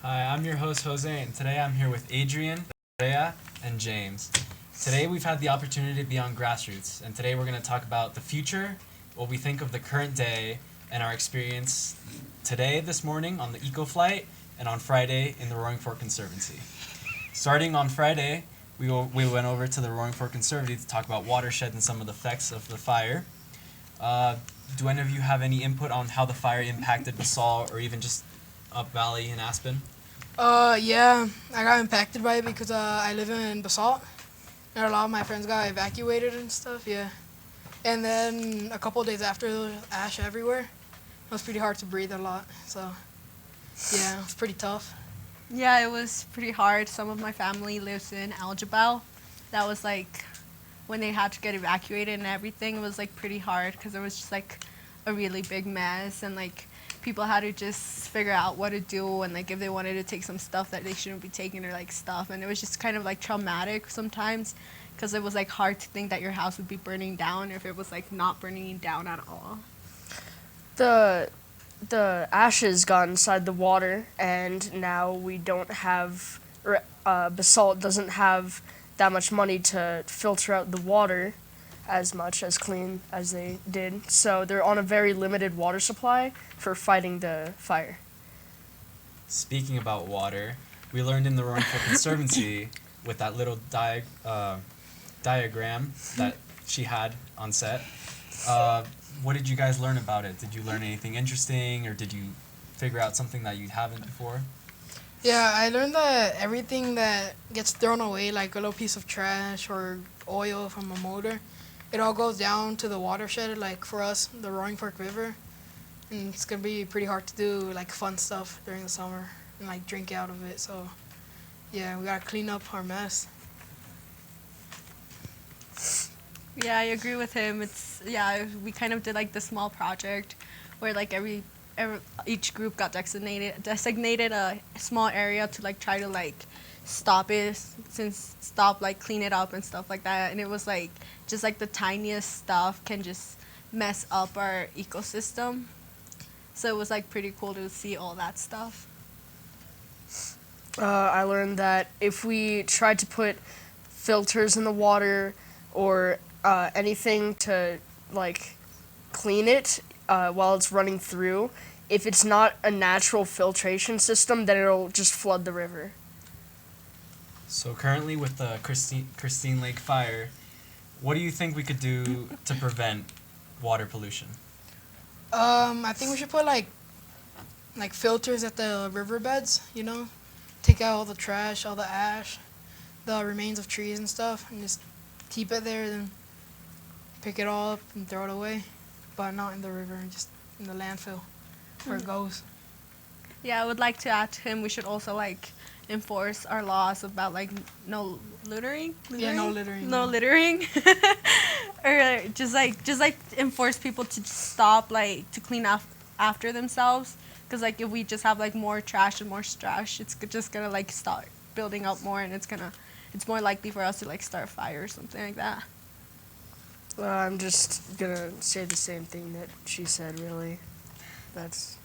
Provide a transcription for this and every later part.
Hi, I'm your host Jose, and today I'm here with Adrian, Rhea, and James. Today we've had the opportunity to be on Grassroots, and today we're going to talk about the future, what we think of the current day, and our experience today, this morning, on the Eco Flight, and on Friday in the Roaring Fork Conservancy. Starting on Friday, we went over to the Roaring Fork Conservancy to talk about watershed and some of the effects of the fire. Do any of you have any input on how the fire impacted Basalt or even just up valley in Aspen? Yeah, I got impacted by it because I live in Basalt, and a lot of my friends got evacuated and stuff. Yeah, and then a couple of days after, there was ash everywhere. It was pretty hard to breathe a lot. So yeah, it was pretty tough. Yeah, it was pretty hard. Some of my family lives in Aljabal. That was like when they had to get evacuated and everything. It was like pretty hard because it was just like a really big mess and like people had to just figure out what to do and like if they wanted to take some stuff that they shouldn't be taking or like stuff. And it was just kind of like traumatic sometimes because it was like hard to think that your house would be burning down if it was like not burning down at all. the the ashes got inside the water, and now we don't have, Basalt doesn't have that much money to filter out the water as much as clean as they did. So they're on a very limited water supply for fighting the fire. Speaking about water, we learned in the Roaring Fork Conservancy with that little diagram that she had on set. What did you guys learn about it? Did you learn anything interesting, or did you figure out something that you haven't before? Yeah, I learned that everything that gets thrown away, like a little piece of trash or oil from a motor, it all goes down to the watershed. Like for us, the Roaring Fork River, and it's gonna be pretty hard to do like fun stuff during the summer and like drink out of it. So yeah, we gotta clean up our mess. Yeah, I agree with him. We kind of did like this small project where like each group got designated a small area to like try to like stop like clean it up and stuff like that. And it was like just like the tiniest stuff can just mess up our ecosystem. So it was like pretty cool to see all that stuff. I learned that if we tried to put filters in the water or anything to like clean it while it's running through, if it's not a natural filtration system, then it'll just flood the river. So currently with the Christine Lake fire, what do you think we could do to prevent water pollution? I think we should put like filters at the riverbeds. Take out all the trash, all the ash, the remains of trees and stuff, and just keep it there. Then pick it all up and throw it away, but not in the river, just in the landfill where it goes. Yeah, I would like to add to him we should also like enforce our laws about like no littering. Yeah, no littering. No littering. Or just like enforce people to stop like to clean up after themselves. Because like if we just have like more trash and more trash, it's just gonna like start building up more, and it's more likely for us to like start a fire or something like that. I'm just gonna say the same thing that she said, really. That's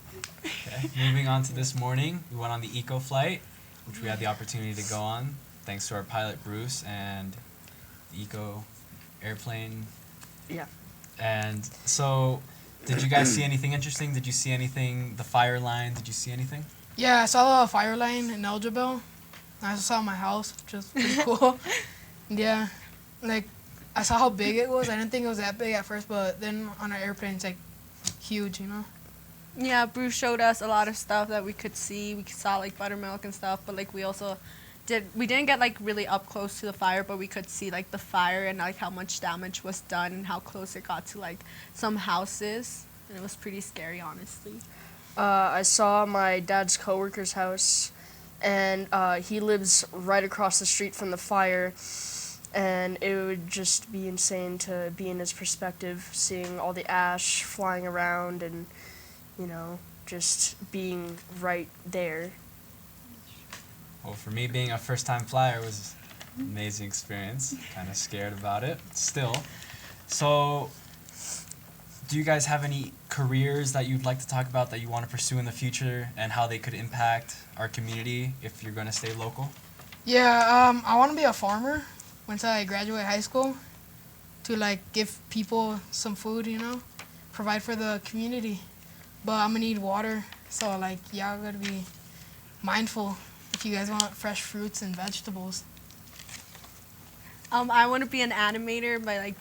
Okay. Moving on to this morning, we went on the Eco Flight, which we had the opportunity to go on, thanks to our pilot Bruce and the Eco airplane. Yeah. And so, did you guys see anything interesting? Did you see anything? The fire line? Did you see anything? Yeah, I saw a fire line in Elgibel. I also saw my house, which was pretty cool. Yeah, like I saw how big it was. I didn't think it was that big at first, but then on our airplane, it's like huge. Yeah, Bruce showed us a lot of stuff that we could see. We saw like buttermilk and stuff, but like we didn't get like really up close to the fire, but we could see like the fire and like how much damage was done and how close it got to like some houses. And it was pretty scary, honestly. I saw my dad's coworker's house, and he lives right across the street from the fire, and it would just be insane to be in his perspective, seeing all the ash flying around and, just being right there. Well, for me, being a first-time flyer was an amazing experience. Kind of scared about it, still. So, do you guys have any careers that you'd like to talk about that you want to pursue in the future and how they could impact our community if you're going to stay local? Yeah, I want to be a farmer once I graduate high school to like give people some food, provide for the community. But I'm gonna need water, so like y'all gotta be mindful if you guys want fresh fruits and vegetables. I want to be an animator by like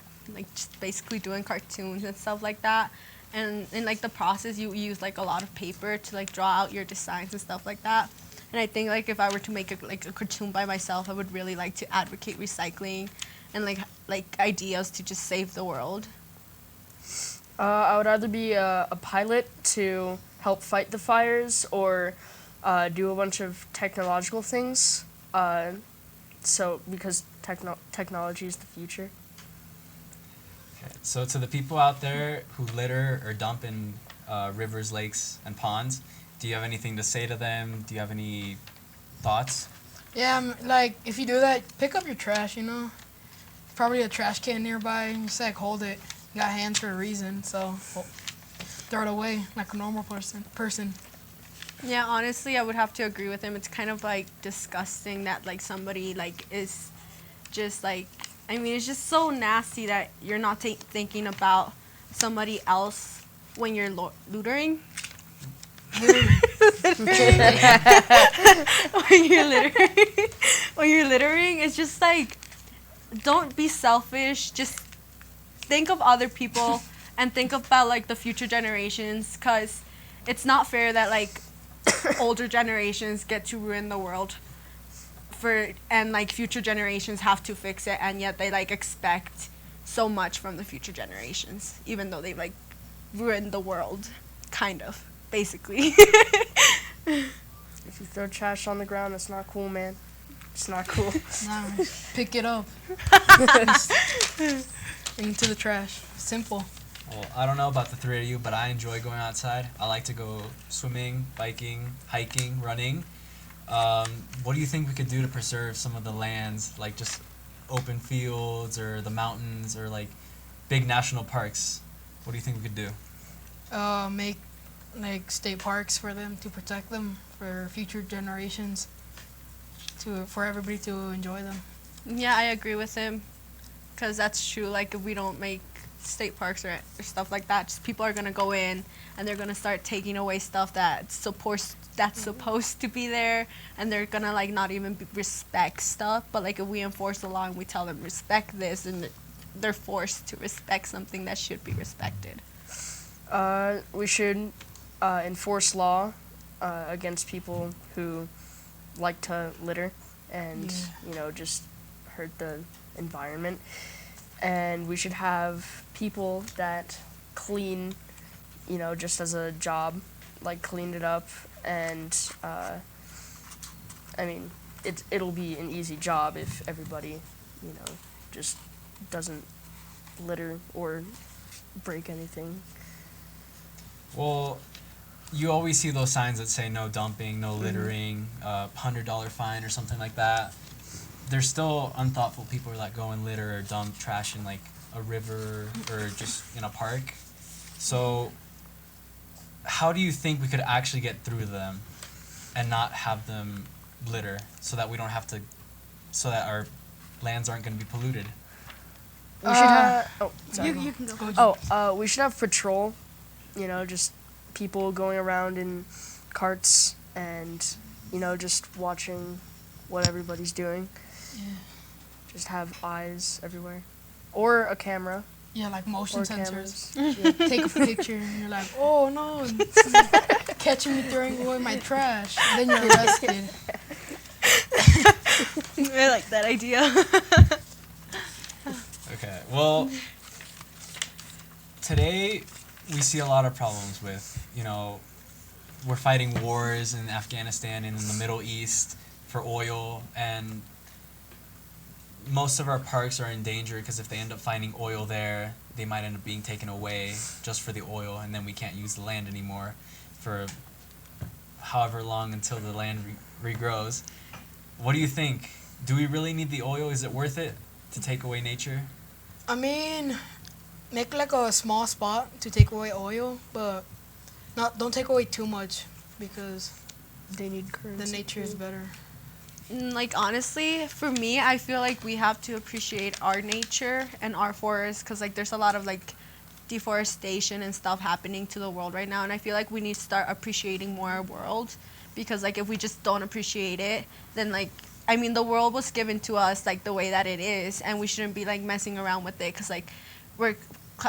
just basically doing cartoons and stuff like that. And in like the process, you use like a lot of paper to like draw out your designs and stuff like that. And I think like if I were to make a cartoon by myself, I would really like to advocate recycling and like ideas to just save the world. I would either be a pilot to help fight the fires or do a bunch of technological things. Because technology is the future. Okay. So to the people out there who litter or dump in rivers, lakes, and ponds, do you have anything to say to them? Do you have any thoughts? Yeah, like if you do that, pick up your trash. Probably a trash can nearby, and just like hold it. You got hands for a reason, so throw it away like a normal person. Yeah, honestly, I would have to agree with him. It's kind of like disgusting that like somebody like is just like, I mean, it's just so nasty that you're not thinking about somebody else when you're loitering. When you're littering, it's just like, don't be selfish. Just think of other people and think about like the future generations, because it's not fair that like older generations get to ruin the world and like future generations have to fix it, and yet they like expect so much from the future generations, even though they like ruined the world, kind of, basically. If you throw trash on the ground, it's not cool, man. It's not cool. Nah, pick it up. Into the trash. Simple. Well, I don't know about the three of you, but I enjoy going outside. I like to go swimming, biking, hiking, running. What do you think we could do to preserve some of the lands, like just open fields or the mountains or like big national parks? What do you think we could do? Make like state parks for them to protect them for future generations, for everybody to enjoy them. Yeah, I agree with him, because that's true. Like if we don't make state parks or stuff like that, just people are gonna go in and they're gonna start taking away stuff that's supposed to be there, and they're gonna like not even respect stuff. But like if we enforce the law and we tell them respect this, and they're forced to respect something that should be respected. We should enforce law against people who like to litter and just hurt the environment. And we should have people that clean, just as a job, like clean it up. And I mean, it'll be an easy job if everybody, just doesn't litter or break anything. Well, you always see those signs that say no dumping, no littering, $100 fine or something like that. There's still unthoughtful people that go and litter or dump trash in like a river or just in a park. So how do you think we could actually get through to them and not have them litter so that we don't have to, so that our lands aren't going to be polluted? We should have. You can go. We should have patrol. Just people going around in carts and just watching what everybody's doing. Yeah. Just have eyes everywhere, or a camera. Yeah, like motion Or sensors. cameras. Yeah. Take a picture and you're like, oh no, catching me throwing away my trash. And then you're arrested. I like that idea. Okay, well, today we see a lot of problems with, we're fighting wars in Afghanistan and in the Middle East for oil, and most of our parks are in danger because if they end up finding oil there, they might end up being taken away just for the oil, and then we can't use the land anymore for however long until the land regrows. What do you think? Do we really need the oil? Is it worth it to take away nature? I mean, make like a small spot to take away oil, but don't take away too much because They need currency. the nature is better. Like honestly, for me, I feel like we have to appreciate our nature and our forests because like there's a lot of like deforestation and stuff happening to the world right now, and I feel like we need to start appreciating more our world because like if we just don't appreciate it, then like I mean the world was given to us like the way that it is, and we shouldn't be like messing around with it because like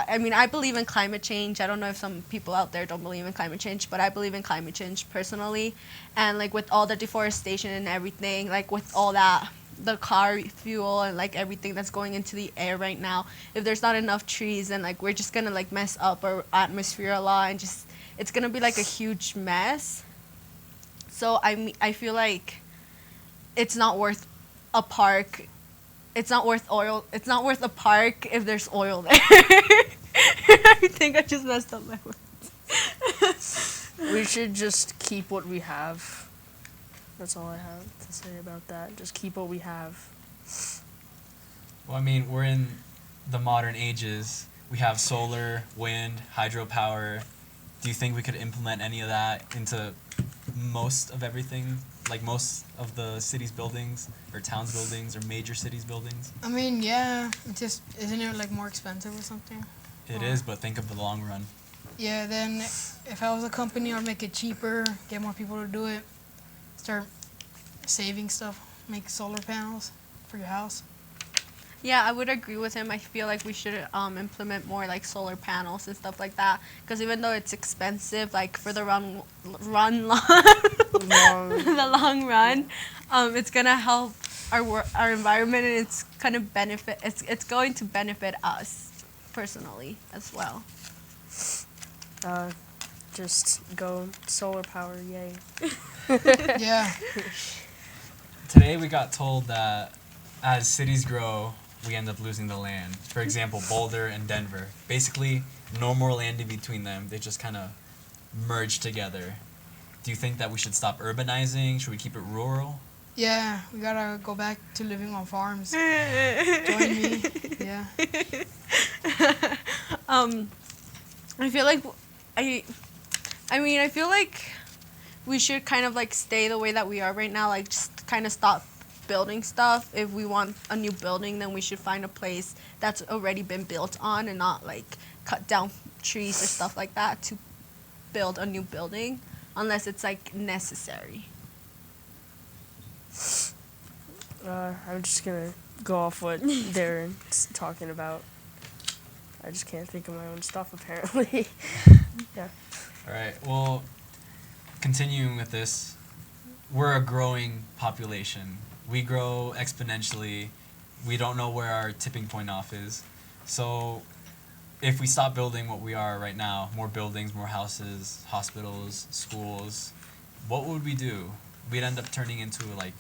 I mean, I believe in climate change. I don't know if some people out there don't believe in climate change, but I believe in climate change personally. And like with all the deforestation and everything, like with all that, the car fuel and like everything that's going into the air right now, if there's not enough trees, then like we're just gonna like mess up our atmosphere a lot, and just it's gonna be like a huge mess. So I feel like it's not worth a park. It's not worth oil. It's not worth a park if there's oil there. I think I just messed up my words. We should just keep what we have. That's all I have to say about that. Just keep what we have. Well, I mean, we're in the modern ages. We have solar, wind, hydropower. Do you think we could implement any of that into most of everything? Like most of the city's buildings or towns' buildings or major cities' buildings? I mean, yeah, it just isn't it like more expensive or something? It is, but think of the long run. Yeah, then if I was a company, I'd make it cheaper, get more people to do it, start saving stuff, make solar panels for your house. Yeah, I would agree with him. I feel like we should implement more like solar panels and stuff like that. Because even though it's expensive, like for the Long. the long run, it's gonna help our environment, and it's gonna benefit. It's going to benefit us personally as well. Just go solar power, yay. Yeah. Today we got told that as cities grow, we end up losing the land. For example, Boulder and Denver. Basically, no more land in between them. They just kind of merge together. Do you think that we should stop urbanizing? Should we keep it rural? Yeah, we gotta go back to living on farms. Join me. Yeah. I feel like I feel like we should kind of like stay the way that we are right now, like just kind of stop building stuff. If we want a new building, then we should find a place that's already been built on and not like cut down trees or stuff like that to build a new building unless it's like necessary. I'm just gonna go off what they're talking about. I just can't think of my own stuff, apparently. Yeah. All right. Well, continuing with this, we're a growing population. We grow exponentially. We don't know where our tipping point off is. So if we stop building what we are right now, more buildings, more houses, hospitals, schools, what would we do? We'd end up turning into like,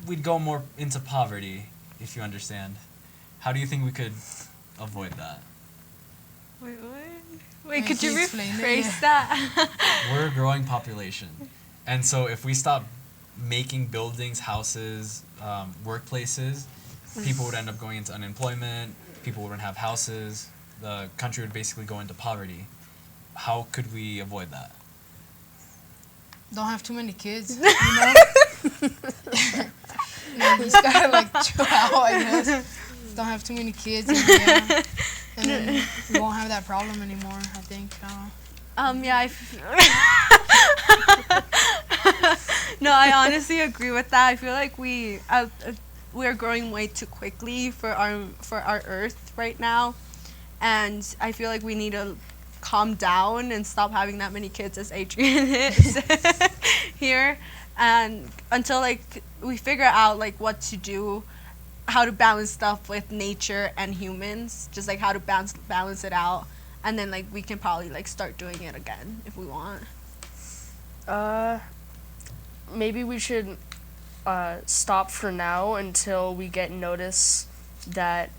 we'd go more into poverty, if you understand. How do you think we could avoid that? Wait, what? Wait, Could you explain it? rephrase that? We're a growing population. And so if we stop making buildings, houses, workplaces, people would end up going into unemployment, people wouldn't have houses, the country would basically go into poverty. How could we avoid that? Don't have too many kids, you know? You just gotta like chill out, I guess. Don't have too many kids, and, yeah. And then we won't have that problem anymore, I think. Yeah, no, I honestly agree with that. I feel like we're growing way too quickly for our Earth right now, and I feel like we need to calm down and stop having that many kids, as Adrian is here, and until like we figure out like what to do, how to balance stuff with nature and humans, just like how to balance it out. And then, like, we can probably, like, start doing it again if we want. Maybe we should stop for now until we get notice that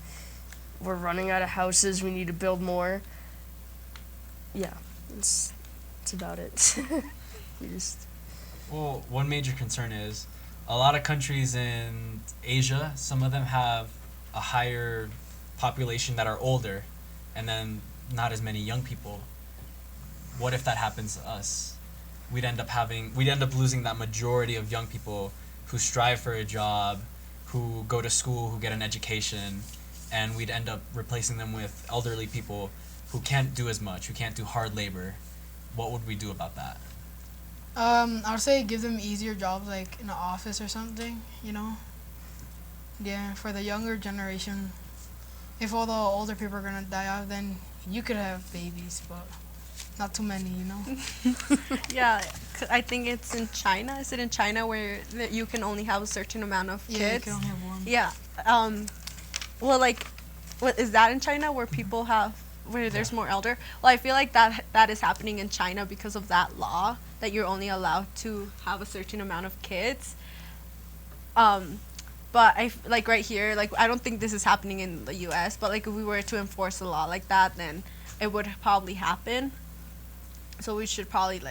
we're running out of houses, we need to build more. Yeah, that's about it. We just... Well, one major concern is a lot of countries in Asia, some of them have a higher population that are older, and then not as many young people. What if that happens to us? We'd end up losing that majority of young people who strive for a job, who go to school, who get an education, and we'd end up replacing them with elderly people who can't do as much, who can't do hard labor. What would we do about that? I would say give them easier jobs, like in an office or something, you know? Yeah, for the younger generation. If all the older people are gonna die off, then you could have babies, but not too many, you know? Yeah, I think it's in China. Is it in China where you can only have a certain amount of Yeah, you kids? can only have one. Yeah. Well, like, what is that in China where people have where there's more elder? Well, I feel like that is happening in China because of that law that you're only allowed to have a certain amount of kids. But like right here, like I don't think this is happening in the U.S. But like if we were to enforce a law like that, then it would probably happen. So we should probably like